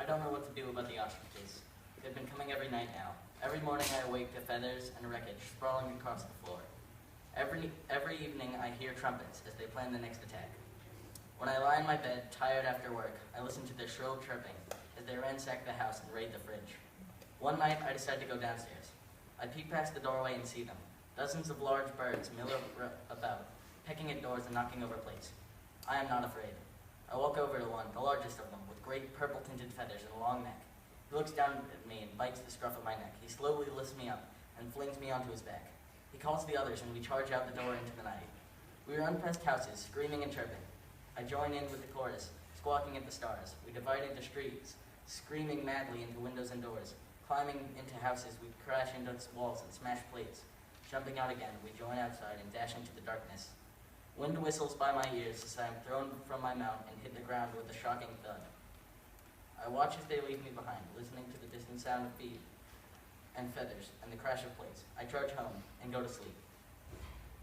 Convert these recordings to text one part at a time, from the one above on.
don't know what to do about the ostriches. They've been coming every night now. Every morning I awake to feathers and wreckage sprawling across the floor. Every evening I hear trumpets as they plan the next attack. When I lie in my bed, tired after work, I listen to their shrill chirping as they ransack the house and raid the fridge. One night I decide to go downstairs. I peek past the doorway and see them. Dozens of large birds mill about, pecking at doors and knocking over plates. I am not afraid. I walk over to one, the largest of them, with great purple-tinted feathers and a long neck. He looks down at me and bites the scruff of my neck. He slowly lifts me up and flings me onto his back. He calls the others and we charge out the door into the night. We run past houses, screaming and chirping. I join in with the chorus, squawking at the stars. We divide into streets, screaming madly into windows and doors. Climbing into houses, we crash into walls and smash plates. Jumping out again, we join outside and dash into the darkness. Wind whistles by my ears as I am thrown from my mount and hit the ground with a shocking thud. I watch as they leave me behind, listening to the distant sound of feet and feathers and the crash of plates. I trudge home and go to sleep.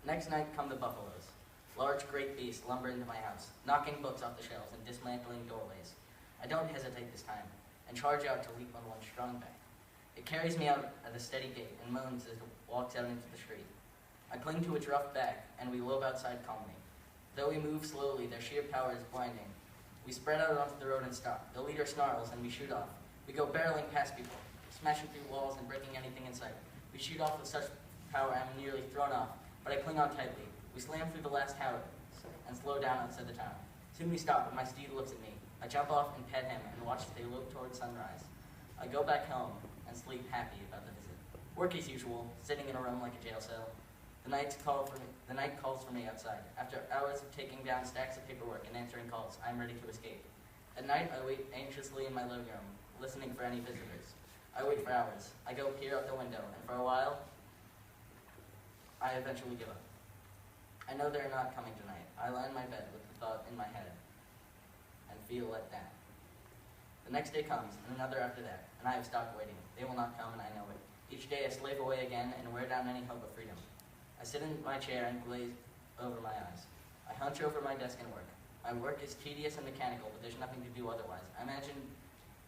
Next night come the buffaloes. Large, great beasts lumber into my house, knocking books off the shelves and dismantling doorways. I don't hesitate this time and charge out to leap on one strong back. It carries me out at a steady gait and moans as it walks out into the street. I cling to its rough back, and we lope outside calmly. Though we move slowly, their sheer power is blinding. We spread out onto the road and stop. The leader snarls, and we shoot off. We go barreling past people, smashing through walls and breaking anything in sight. We shoot off with such power I am nearly thrown off, but I cling on tightly. We slam through the last house and slow down outside the town. Soon we stop, and my steed looks at me. I jump off and pet him and watch as they lope toward sunrise. I go back home and sleep happy about the visit. Work as usual, sitting in a room like a jail cell. The night calls for me outside. After hours of taking down stacks of paperwork and answering calls, I am ready to escape. At night, I wait anxiously in my living room, listening for any visitors. I wait for hours. I go peer out the window, and for a while, I eventually give up. I know they're not coming tonight. I lie in my bed with the thought in my head and feel let down. The next day comes, and another after that, and I have stopped waiting. They will not come, and I know it. Each day I slave away again and wear down any hope of freedom. I sit in my chair and glaze over my eyes. I hunch over my desk and work. My work is tedious and mechanical, but there's nothing to do otherwise. I imagine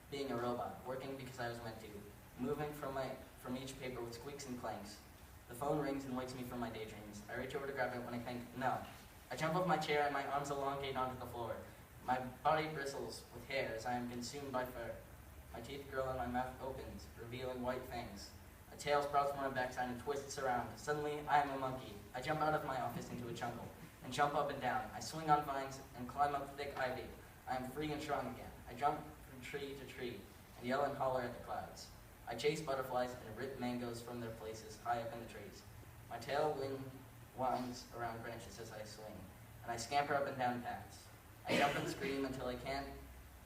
being a robot, working because I was meant to, moving from each paper with squeaks and clanks. The phone rings and wakes me from my daydreams. I reach over to grab it when I think, no. I jump off my chair and my arms elongate onto the floor. My body bristles with hair as I am consumed by fur. My teeth grow and my mouth opens, revealing white fangs. A tail sprouts from my backside and twists around. Suddenly, I am a monkey. I jump out of my office into a jungle and jump up and down. I swing on vines and climb up thick ivy. I am free and strong again. I jump from tree to tree and yell and holler at the clouds. I chase butterflies and rip mangoes from their places high up in the trees. My tail winds around branches as I swing, and I scamper up and down paths. I jump and scream until I can't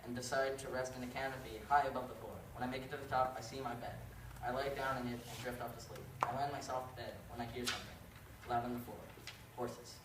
and decide to rest in a canopy high above the floor. When I make it to the top, I see my bed. I lie down in it and drift off to sleep. I lie in my soft bed when I hear something loud on the floor. Horses.